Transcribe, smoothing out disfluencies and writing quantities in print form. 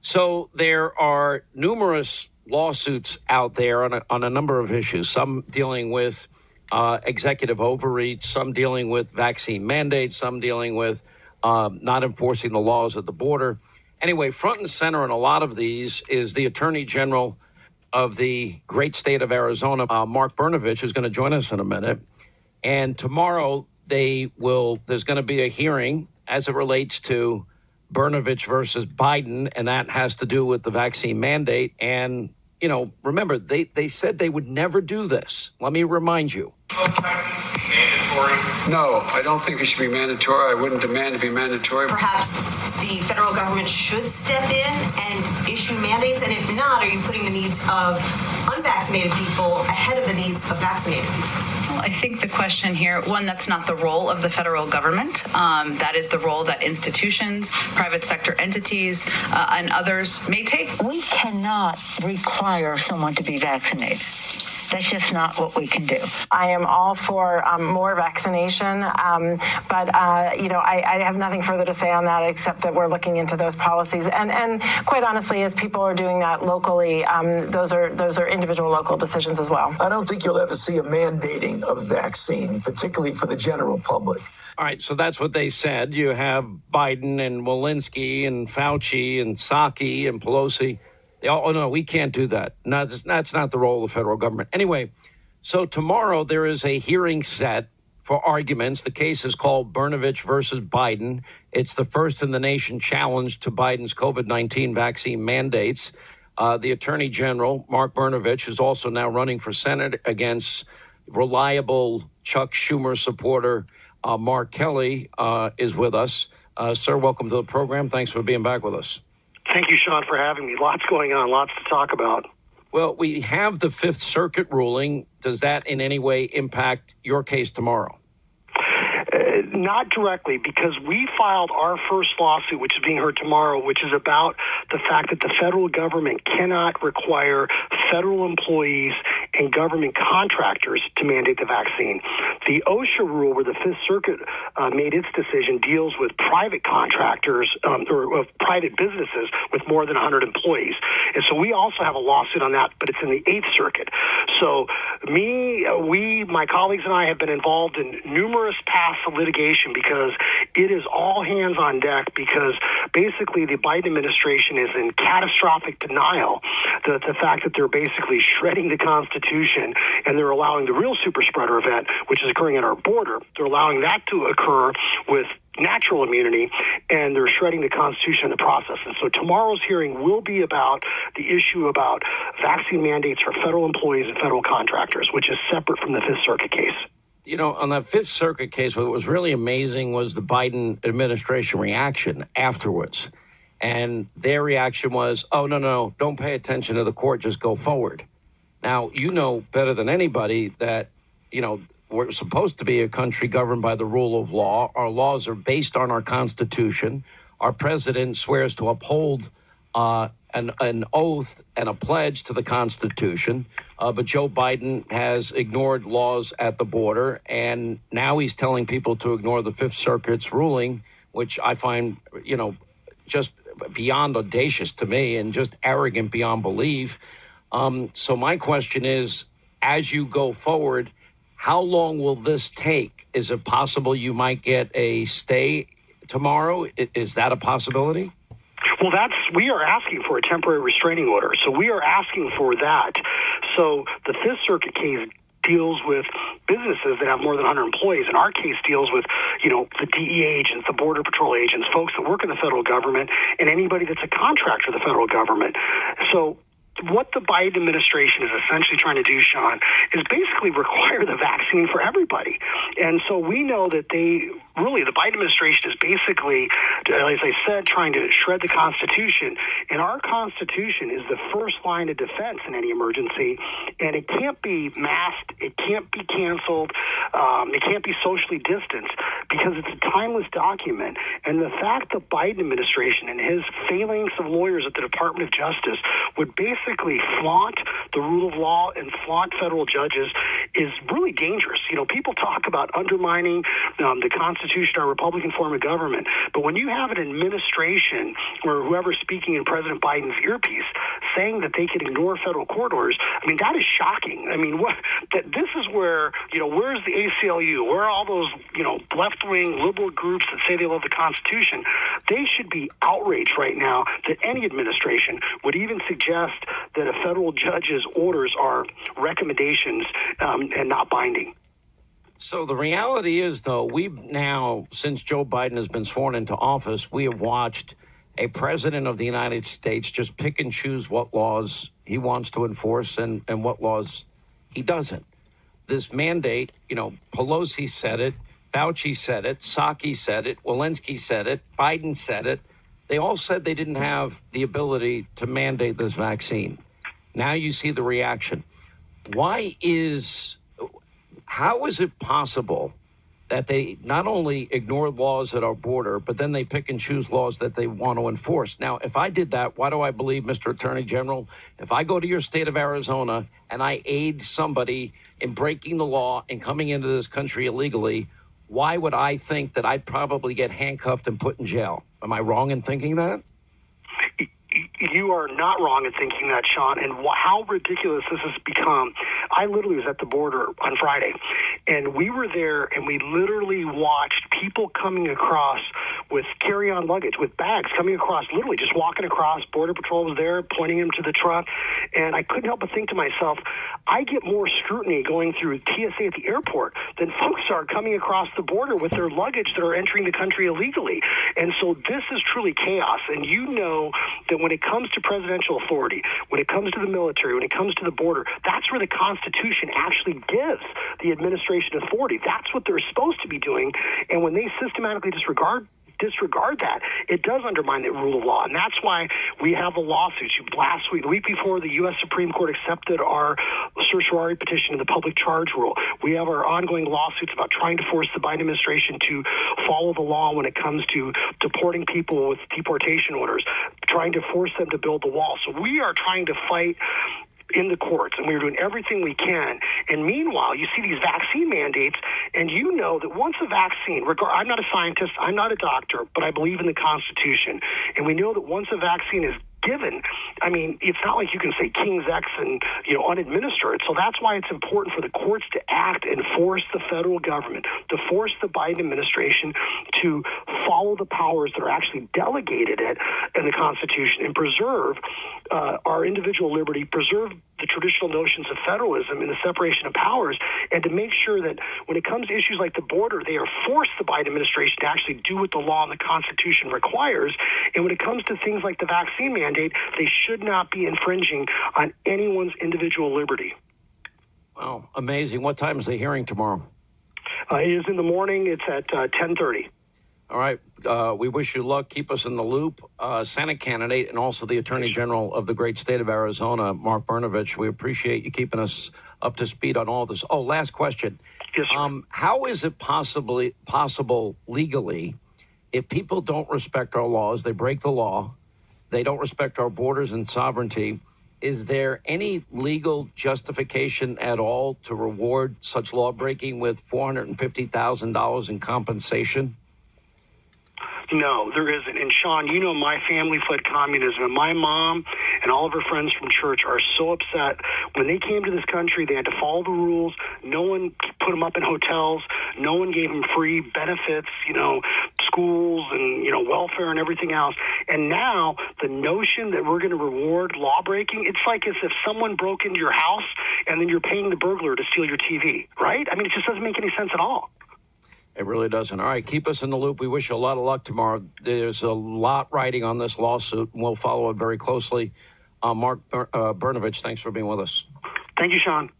So there are numerous lawsuits out there on a number of issues, some dealing with executive overreach, some dealing with vaccine mandates, some dealing with not enforcing the laws at the border. Anyway, front and center in a lot of these is the Attorney General of the great state of Arizona, Mark Brnovich, who's going to join us in a minute. And tomorrow there's going to be a hearing as it relates to Brnovich versus Biden, and that has to do with the vaccine mandate. And, remember, they said they would never do this. Let me remind you. No, I don't think it should be mandatory. I wouldn't demand to be mandatory. Perhaps the federal government should step in and issue mandates, and if not, are you putting the needs of unvaccinated people ahead of the needs of vaccinated people? Well, I think the question here, one, that's not the role of the federal government. That is the role that institutions, private sector entities, and others may take. We cannot require someone to be vaccinated. That's just not what we can do. I am all for more vaccination, but I have nothing further to say on that except that we're looking into those policies. And quite honestly, as people are doing that locally, those are individual local decisions as well. I don't think you'll ever see a mandating of vaccine, particularly for the general public. All right, so that's what they said. You have Biden and Walensky and Fauci and Psaki and Pelosi. No, we can't do that. No, that's not the role of the federal government. Anyway, so tomorrow there is a hearing set for arguments. The case is called Brnovich versus Biden. It's the first in the nation challenge to Biden's COVID-19 vaccine mandates. The Attorney General, Mark Brnovich, who's also now running for Senate against reliable Chuck Schumer supporter Mark Kelly, is with us. Sir, welcome to the program. Thanks for being back with us. Thank you, Sean, for having me. Lots going on, lots to talk about. Well, we have the Fifth Circuit ruling. Does that in any way impact your case tomorrow? Not directly, because we filed our first lawsuit, which is being heard tomorrow, which is about the fact that the federal government cannot require federal employees and government contractors to mandate the vaccine. The OSHA rule, where the Fifth Circuit made its decision, deals with private contractors or private businesses with more than 100 employees. And so we also have a lawsuit on that, but it's in the Eighth Circuit. So my colleagues and I have been involved in numerous paths of litigation because it is all hands on deck, because basically the Biden administration is in catastrophic denial that the fact that they're basically shredding the Constitution and they're allowing the real super spreader event, which is occurring at our border, they're allowing that to occur with natural immunity, and they're shredding the Constitution in the process. And so tomorrow's hearing will be about the issue about vaccine mandates for federal employees and federal contractors, which is separate from the Fifth Circuit case. On that Fifth Circuit case, what was really amazing was the Biden administration reaction afterwards. And their reaction was, oh, no, don't pay attention to the court, just go forward. Now, you know better than anybody that, we're supposed to be a country governed by the rule of law. Our laws are based on our Constitution. Our president swears to uphold an oath and a pledge to the Constitution. But Joe Biden has ignored laws at the border, and now he's telling people to ignore the Fifth Circuit's ruling, which I find, just beyond audacious to me and just arrogant beyond belief. So my question is, as you go forward, how long will this take? Is it possible you might get a stay tomorrow? Is that a possibility? Well, we are asking for a temporary restraining order. So we are asking for that. So the Fifth Circuit case deals with businesses that have more than 100 employees. And our case deals with, the DEA agents, the Border Patrol agents, folks that work in the federal government, and anybody that's a contractor of the federal government. So what the Biden administration is essentially trying to do, Sean, is basically require the vaccine for everybody. And so we know that the Biden administration is basically, as I said, trying to shred the Constitution. And our Constitution is the first line of defense in any emergency. And it can't be masked. It can't be canceled. It can't be socially distanced because it's a timeless document. And the fact the Biden administration and his phalanx of lawyers at the Department of Justice would basically flaunt the rule of law and flaunt federal judges is really dangerous. People talk about undermining the Constitution, our Republican form of government, but when you have an administration or whoever's speaking in President Biden's earpiece saying that they can ignore federal court orders, that is shocking. This is where, where's the ACLU? Where are all those, left-wing liberal groups that say they love the Constitution? They should be outraged right now that any administration would even suggest that a federal judge's orders are recommendations and not binding. So the reality is, though, we've now, since Joe Biden has been sworn into office, we have watched a president of the United States just pick and choose what laws he wants to enforce and what laws he doesn't. This mandate, Pelosi said it, Fauci said it, Psaki said it, Walensky said it, Biden said it. They all said they didn't have the ability to mandate this vaccine. Now you see the reaction. How is it possible that they not only ignore laws at our border, but then they pick and choose laws that they want to enforce? Now, if I did that, why do I believe, Mr. Attorney General, if I go to your state of Arizona and I aid somebody in breaking the law and coming into this country illegally, why would I think that I'd probably get handcuffed and put in jail? Am I wrong in thinking that? You are not wrong in thinking that, Sean, and how ridiculous this has become. I literally was at the border on Friday, and we were there, and we literally watched people coming across with carry-on luggage, with bags coming across, literally just walking across. Border Patrol was there, pointing them to the truck, and I couldn't help but think to myself, I get more scrutiny going through TSA at the airport than folks are coming across the border with their luggage that are entering the country illegally. And so this is truly chaos, and that when it comes to presidential authority, when it comes to the military, when it comes to the border, that's where the Constitution actually gives the administration authority. That's what they're supposed to be doing. And when they systematically disregard that, it does undermine the rule of law. And that's why we have a lawsuit. Last week, the week before, the U.S. Supreme Court accepted our certiorari petition in the public charge rule. We have our ongoing lawsuits about trying to force the Biden administration to follow the law when it comes to deporting people with deportation orders, trying to force them to build the wall. So we are trying to fight in the courts, and we're doing everything we can. And meanwhile, you see these vaccine mandates, and you know that once a vaccine, I'm not a scientist, I'm not a doctor, but I believe in the Constitution, and we know that once a vaccine is given, it's not like you can say King's X and, unadminister it. So that's why it's important for the courts to act and force the federal government, to force the Biden administration to follow the powers that are actually delegated in the Constitution and preserve our individual liberty, preserve the traditional notions of federalism and the separation of powers, and to make sure that when it comes to issues like the border, they are forced the Biden administration to actually do what the law and the Constitution requires. And when it comes to things like the vaccine mandate, they should not be infringing on anyone's individual liberty. Wow, amazing. What time is the hearing tomorrow? It is in the morning. It's at 10:30. All right. We wish you luck. Keep us in the loop. Senate candidate and also the Attorney General of the great state of Arizona, Mark Brnovich. We appreciate you keeping us up to speed on all this. Oh, last question. Yes, sir. How is it possible legally if people don't respect our laws, they break the law, they don't respect our borders and sovereignty, is there any legal justification at all to reward such lawbreaking with $450,000 in compensation? No, there isn't. And Sean, my family fled communism, and my mom and all of her friends from church are so upset. When they came to this country, they had to follow the rules. No one put them up in hotels. No one gave them free benefits, schools and, welfare and everything else. And now the notion that we're going to reward law breaking, it's like as if someone broke into your house and then you're paying the burglar to steal your TV, right? It just doesn't make any sense at all. It really doesn't. All right, keep us in the loop. We wish you a lot of luck tomorrow. There's a lot riding on this lawsuit, and we'll follow it very closely. Mark Brnovich, thanks for being with us. Thank you, Sean.